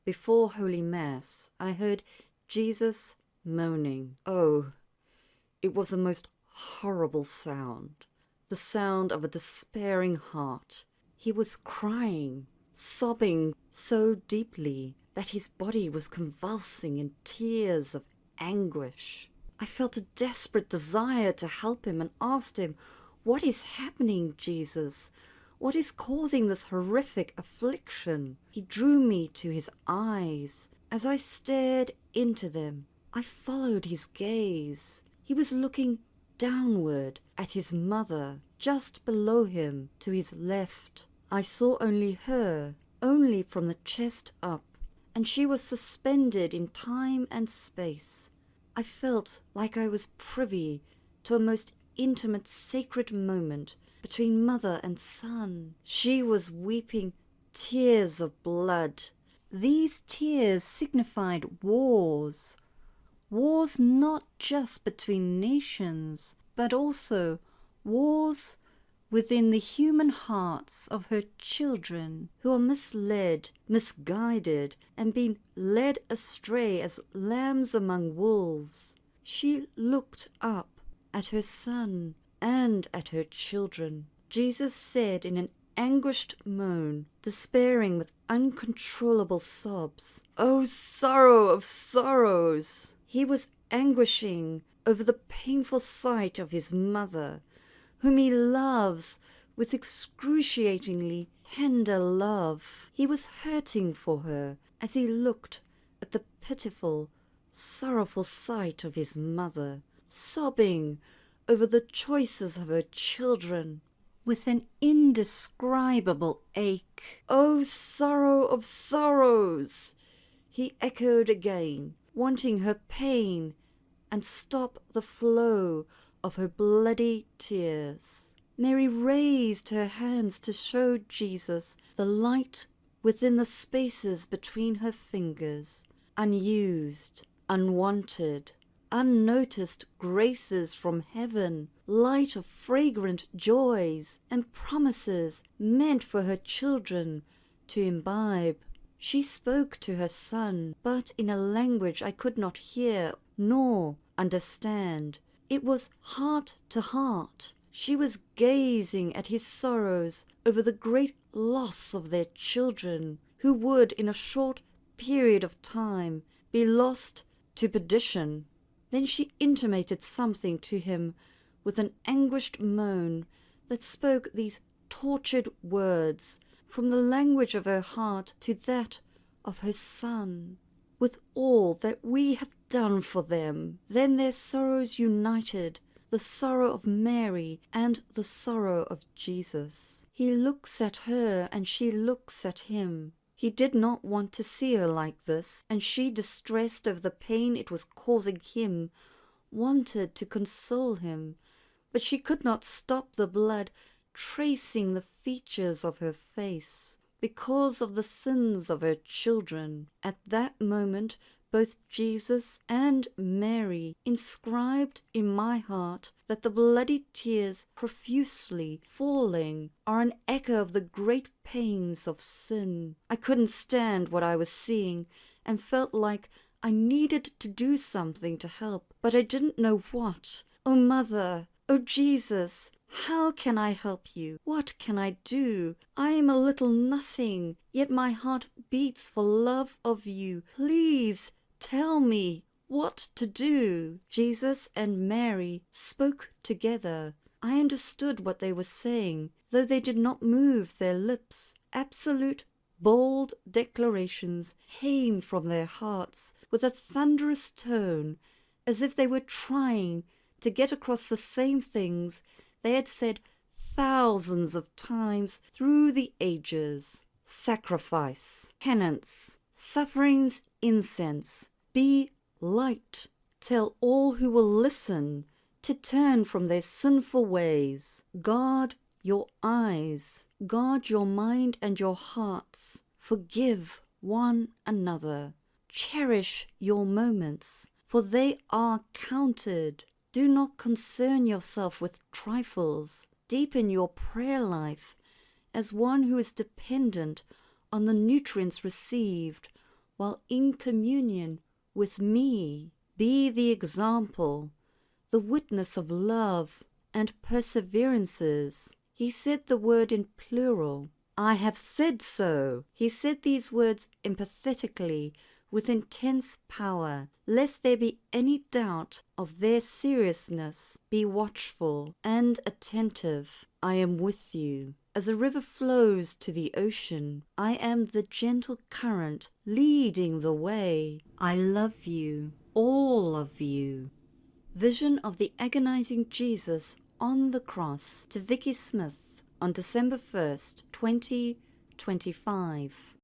Before Holy Mass, I heard Jesus moaning. Oh, it was a most horrible sound, the sound of a despairing heart. He was crying, sobbing so deeply that his body was convulsing in tears of anguish. I felt a desperate desire to help him and asked him, "What is happening, Jesus? What is causing this horrific affliction?" He drew me to his eyes. As I stared into them, I followed his gaze. He was looking downward at his mother, just below him to his left. I saw only her, only from the chest up, and she was suspended in time and space. I felt like I was privy to a most intimate, sacred moment between mother and son. She was weeping tears of blood. These tears signified wars. Wars not just between nations, but also wars within the human hearts of her children, who are misled, misguided, and being led astray as lambs among wolves. She looked up at her son and at her children. Jesus said in an anguished moan, despairing with uncontrollable sobs, "O sorrow of sorrows!" He was anguishing over the painful sight of his mother, whom he loves with excruciatingly tender love. He was hurting for her as he looked at the pitiful, sorrowful sight of his mother, sobbing over the choices of her children with an indescribable ache. "O sorrow of sorrows!" he echoed again, wanting her pain and stop the flow of her bloody tears. Mary raised her hands to show Jesus the light within the spaces between her fingers, unused, unwanted, unnoticed graces from heaven, light of fragrant joys and promises meant for her children to imbibe. She spoke to her son, but in a language I could not hear nor understand. It was heart to heart. She was gazing at his sorrows over the great loss of their children, who would in a short period of time be lost to perdition. Then she intimated something to him with an anguished moan that spoke these tortured words from the language of her heart to that of her son. "With all that we have done for them." Then their sorrows united, the sorrow of Mary and the sorrow of Jesus. He looks at her and she looks at him. He did not want to see her like this, and she, distressed over the pain it was causing him, wanted to console him, but she could not stop the blood tracing the features of her face because of the sins of her children. At that moment, both Jesus and Mary inscribed in my heart that the bloody tears profusely falling are an echo of the great pains of sin. I couldn't stand what I was seeing and felt like I needed to do something to help, but I didn't know what. "Oh, Mother! Oh, Jesus! How can I help you? What can I do? I am a little nothing, yet my heart beats for love of you. Please tell me what to do." Jesus and Mary spoke together. I understood what they were saying, though they did not move their lips. Absolute, bold declarations came from their hearts with a thunderous tone, as if they were trying to get across the same things they had said thousands of times through the ages. Sacrifice, penance, sufferings-incense, be light. Tell all who will listen to turn from their sinful ways. Guard your eyes, guard your mind and your hearts. Forgive one another. Cherish your moments, for they are counted. Do not concern yourself with trifles. Deepen your prayer life as one who is dependent on the nutrients received while in communion with me. Be the example, the witness of love and perseverances. He said the word in plural. I have said so. He said these words empathetically, with intense power, lest there be any doubt of their seriousness. Be watchful and attentive. I am with you. As a river flows to the ocean, I am the gentle current leading the way. I love you, all of you. Vision of the agonizing Jesus on the cross to Vicky Smith on December 1st, 2025.